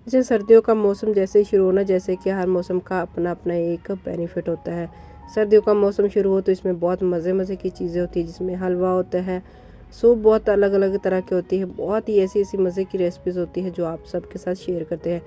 जैसे सर्दियों का मौसम जैसे ही शुरू होना, जैसे कि हर मौसम का अपना अपना एक बेनिफिट होता है। सर्दियों का मौसम शुरू हो तो इसमें बहुत मज़े मज़े की चीज़ें होती है, जिसमें हलवा होता है, सूप बहुत अलग अलग तरह की होती है, बहुत ही ऐसी ऐसी मज़े की रेसिपीज़ होती है जो आप सबके साथ शेयर करते हैं।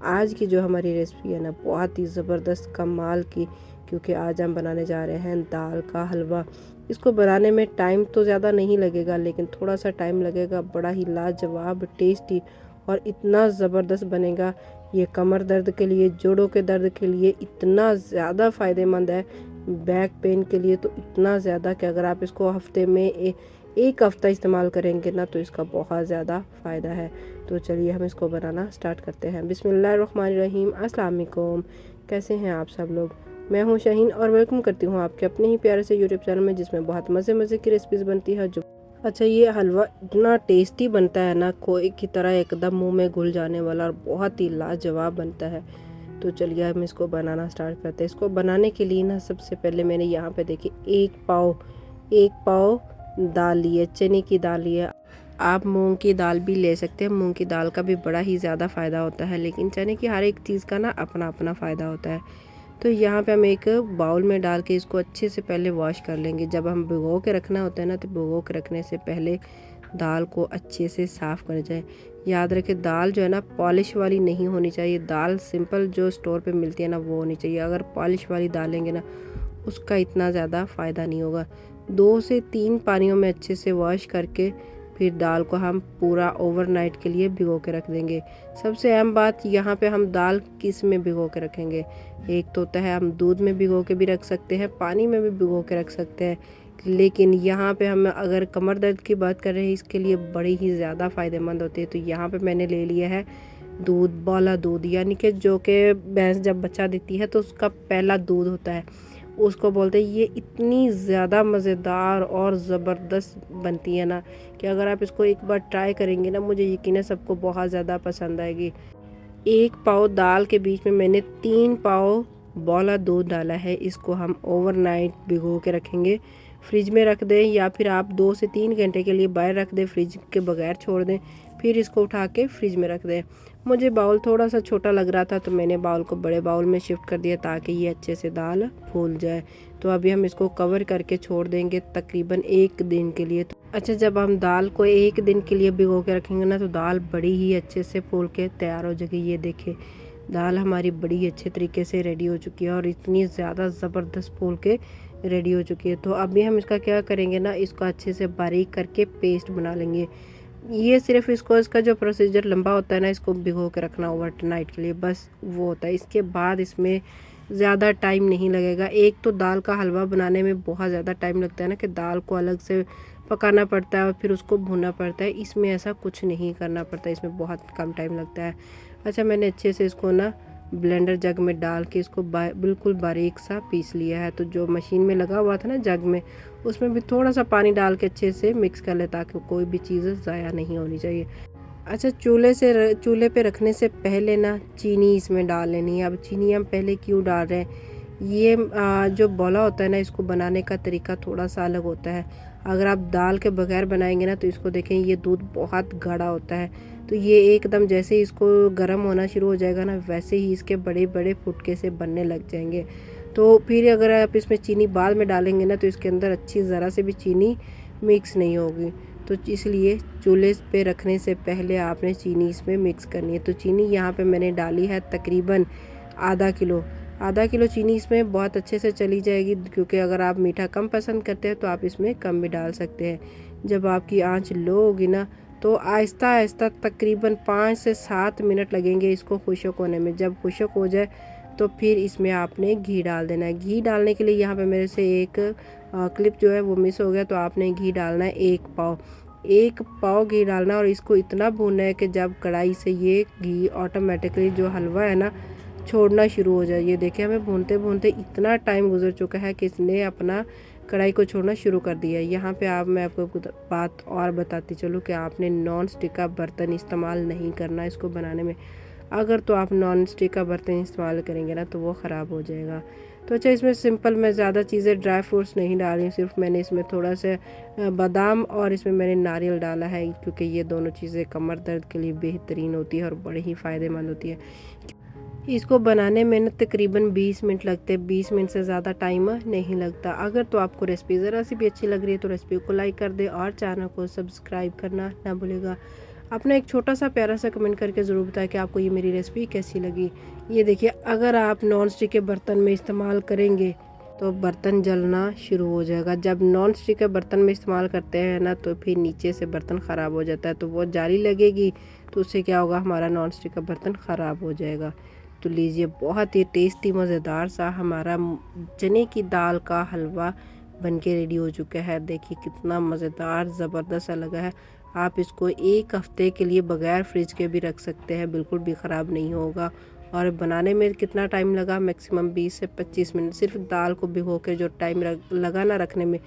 आज की जो हमारी रेसिपी है ना, बहुत ही ज़बरदस्त कमाल की, क्योंकि आज हम बनाने जा रहे हैं दाल का हलवा। इसको बनाने में टाइम तो ज़्यादा नहीं लगेगा, लेकिन थोड़ा सा टाइम लगेगा। बड़ा ही लाजवाब टेस्टी और इतना ज़बरदस्त बनेगा। ये कमर दर्द के लिए, जोड़ों के दर्द के लिए इतना ज़्यादा फ़ायदेमंद है, बैक पेन के लिए तो इतना ज़्यादा कि अगर आप इसको हफ्ते में एक हफ़्ता इस्तेमाल करेंगे ना, तो इसका बहुत ज़्यादा फ़ायदा है। तो चलिए हम इसको बनाना स्टार्ट करते हैं। बिस्मिल्लाहिर्रहमानिर्रहीम। अस्सलाम वालेकुम। कैसे हैं आप सब लोग? मैं हूँ शाहीन और वेलकम करती हूँ आपके अपने ही प्यारे से यूट्यूब चैनल में, जिसमें बहुत मज़े मज़े की रेसिपीज़ बनती है। जो अच्छा, ये हलवा इतना टेस्टी बनता है ना, खोए की तरह एकदम मुंह में घुल जाने वाला, और बहुत ही लाजवाब बनता है। तो चलिए हम इसको बनाना स्टार्ट करते हैं। इसको बनाने के लिए ना, सबसे पहले मैंने यहाँ पे देखिए एक पाव दाल ली है, चने की दाल ली है। आप मूंग की दाल भी ले सकते हैं, मूंग की दाल का भी बड़ा ही ज़्यादा फ़ायदा होता है, लेकिन चने की हर एक चीज़ का ना अपना अपना फ़ायदा होता है। तो यहाँ पे हम एक बाउल में डाल के इसको अच्छे से पहले वॉश कर लेंगे। जब हम भिगो के रखना होता है ना, तो भिगो के रखने से पहले दाल को अच्छे से साफ़ कर जाए। याद रखें, दाल जो है ना, पॉलिश वाली नहीं होनी चाहिए। दाल सिंपल जो स्टोर पे मिलती है ना, वो होनी चाहिए। अगर पॉलिश वाली डालेंगे ना, उसका इतना ज़्यादा फ़ायदा नहीं होगा। 2 से 3 पानियों में अच्छे से वॉश करके फिर दाल को हम पूरा ओवरनाइट के लिए भिगो के रख देंगे। सबसे अहम बात यहाँ पे, हम दाल किस में भिगो के रखेंगे। एक तो होता है हम दूध में भिगो के भी रख सकते हैं, पानी में भी भिगो के रख सकते हैं, लेकिन यहाँ पे हम अगर कमर दर्द की बात कर रहे हैं, इसके लिए बड़ी ही ज़्यादा फ़ायदेमंद होती है। तो यहाँ पे मैंने ले लिया है दूध, बौला दूध, यानी कि जो कि भैंस जब बच्चा देती है तो उसका पहला दूध होता है, उसको बोलते हैं। ये इतनी ज़्यादा मज़ेदार और ज़बरदस्त बनती है ना, कि अगर आप इसको एक बार ट्राई करेंगे ना, मुझे यकीन है सबको बहुत ज़्यादा पसंद आएगी। 1 पाव दाल के बीच में मैंने 3 पाव बौला दूध डाला है। इसको हम ओवरनाइट भिगो के रखेंगे, फ्रिज में रख दें, या फिर आप 2 से 3 घंटे के लिए बाहर रख दें, फ्रिज के बगैर छोड़ दें, फिर इसको उठा के फ्रिज में रख दें। मुझे बाउल थोड़ा सा छोटा लग रहा था, तो मैंने बाउल को बड़े बाउल में शिफ्ट कर दिया, ताकि ये अच्छे से दाल फूल जाए। तो अभी हम इसको कवर करके छोड़ देंगे तकरीबन 1 दिन के लिए। अच्छा, जब हम दाल को 1 दिन के लिए भिगो के रखेंगे ना, तो दाल बड़ी ही अच्छे से फूल के तैयार हो जाएगी। ये देखिए, दाल हमारी बड़ी अच्छे तरीके से रेडी हो चुकी है, और इतनी ज़्यादा ज़बरदस्त फूल के रेडी हो चुकी है। तो अभी हम इसका क्या करेंगे ना, इसको अच्छे से बारीक करके पेस्ट बना लेंगे। ये सिर्फ इसको, इसका जो प्रोसीजर लंबा होता है ना, इसको भिगो के रखना ओवर नाइट के लिए, बस वो होता है। इसके बाद इसमें ज़्यादा टाइम नहीं लगेगा। एक तो दाल का हलवा बनाने में बहुत ज़्यादा टाइम लगता है ना, कि दाल को अलग से पकाना पड़ता है और फिर उसको भूनना पड़ता है। इसमें ऐसा कुछ नहीं करना पड़ता, इसमें बहुत कम टाइम लगता है। अच्छा, मैंने अच्छे से इसको ना ब्लेंडर जग में डाल के इसको बिल्कुल बारीक सा पीस लिया है। तो जो मशीन में लगा हुआ था ना जग में, उसमें भी थोड़ा सा पानी डाल के अच्छे से मिक्स कर ले, ताकि कोई भी चीज़ ज़ाया नहीं होनी चाहिए। अच्छा, चूल्हे पे रखने से पहले ना चीनी इसमें डाल लेनी है। अब चीनी हम पहले क्यों डाल रहे हैं, ये जो बोला होता है ना, इसको बनाने का तरीका थोड़ा सा अलग होता है। अगर आप दाल के बगैर बनाएंगे ना, तो इसको देखें, ये दूध बहुत गाढ़ा होता है। तो ये एकदम जैसे ही इसको गर्म होना शुरू हो जाएगा ना, वैसे ही इसके बड़े बड़े फुटके से बनने लग जाएंगे। तो फिर अगर आप इसमें चीनी बाद में डालेंगे ना, तो इसके अंदर अच्छी ज़रा से भी चीनी मिक्स नहीं होगी। तो इसलिए चूल्हे पे रखने से पहले आपने चीनी इसमें मिक्स करनी है। तो चीनी यहाँ पे मैंने डाली है तकरीबन आधा किलो चीनी इसमें बहुत अच्छे से चली जाएगी, क्योंकि अगर आप मीठा कम पसंद करते हैं तो आप इसमें कम भी डाल सकते हैं। जब आपकी आंच लो होगी ना, तो आहिस्ता आहिस्ता तकरीबन 5 से 7 मिनट लगेंगे इसको खुश्क होने में। जब खुश्क हो जाए, तो फिर इसमें आपने घी डाल देना है। घी डालने के लिए यहाँ पे मेरे से एक क्लिप जो है वो मिस हो गया, तो आपने घी डालना है 1 पाव घी डालना, और इसको इतना भूनना है कि जब कढ़ाई से ये घी ऑटोमेटिकली जो हलवा है ना छोड़ना शुरू हो जाए। ये देखिए, हमें भूनते भूनते इतना टाइम गुजर चुका है कि इसने अपना कढ़ाई को छोड़ना शुरू कर दिया है। यहाँ पे मैं आपको कुछ बात और बताती चलूँ, कि आपने नॉन स्टिक का बर्तन इस्तेमाल नहीं करना इसको बनाने में। अगर तो आप नॉन स्टिक का बर्तन इस्तेमाल करेंगे ना, तो वो ख़राब हो जाएगा। तो अच्छा, इसमें सिंपल मैं ज़्यादा चीज़ें ड्राई फ्रूट्स नहीं डाल रही हूँ, सिर्फ मैंने इसमें थोड़ा सा बादाम और इसमें मैंने नारियल डाला है, क्योंकि ये दोनों चीज़ें कमर दर्द के लिए बेहतरीन होती है और बड़ी ही फ़ायदेमंद होती है। इसको बनाने में ना तकरीबन 20 मिनट लगते हैं, 20 मिनट से ज़्यादा टाइम नहीं लगता। अगर तो आपको रेसिपी ज़रा सी भी अच्छी लग रही है तो रेसिपी को लाइक कर दे और चैनल को सब्सक्राइब करना ना भूलेगा। अपना एक छोटा सा प्यारा सा कमेंट करके ज़रूर बताएं कि आपको ये मेरी रेसिपी कैसी लगी। ये देखिए, अगर आप नॉन स्टिक के बर्तन में इस्तेमाल करेंगे तो बर्तन जलना शुरू हो जाएगा। जब नॉन स्टिक के बर्तन में इस्तेमाल करते हैं ना, तो फिर नीचे से बर्तन ख़राब हो जाता है, तो वो जाली लगेगी, तो उससे क्या होगा, हमारा नॉन स्टिक का बर्तन ख़राब हो जाएगा। तो लीजिए, बहुत ही टेस्टी मज़ेदार सा हमारा चने की दाल का हलवा बनके रेडी हो चुका है। देखिए कितना मज़ेदार ज़बरदस्त सा लगा है। आप इसको एक हफ़्ते के लिए बगैर फ्रिज के भी रख सकते हैं, बिल्कुल भी ख़राब नहीं होगा। और बनाने में कितना टाइम लगा, मैक्सिमम 20 से 25 मिनट। सिर्फ दाल को भिगो के जो टाइम लगा ना रखने में,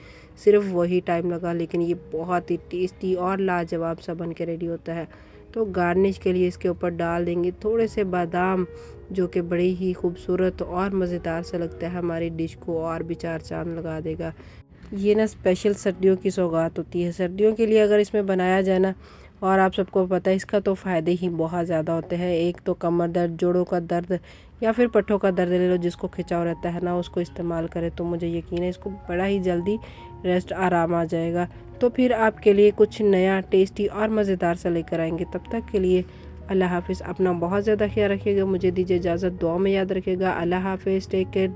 सिर्फ वही टाइम लगा, लेकिन ये बहुत ही टेस्टी और लाजवाब सा बन के रेडी होता है। तो गार्निश के लिए इसके ऊपर डाल देंगे थोड़े से बादाम, जो कि बड़ी ही खूबसूरत और मज़ेदार सा लगता है, हमारी डिश को और भी चार चांद लगा देगा। ये ना स्पेशल सर्दियों की सौगात होती है, सर्दियों के लिए अगर इसमें बनाया जाए ना, और आप सबको पता है इसका तो फ़ायदे ही बहुत ज़्यादा होते हैं। एक तो कमर दर्द, जोड़ों का दर्द या फिर पट्ठों का दर्द ले लो, जिसको खिंचाव रहता है ना, उसको इस्तेमाल करें तो मुझे यकीन है इसको बड़ा ही जल्दी रेस्ट आराम आ जाएगा। तो फिर आपके लिए कुछ नया टेस्टी और मज़ेदार सा लेकर आएंगे। तब तक के लिए अल्लाह हाफ़िज़। अपना बहुत ज़्यादा ख्याल रखिएगा, मुझे दीजिए इजाज़त, दुआ में याद रखिएगा। अल्लाह हाफ़िज़, टेक केयर।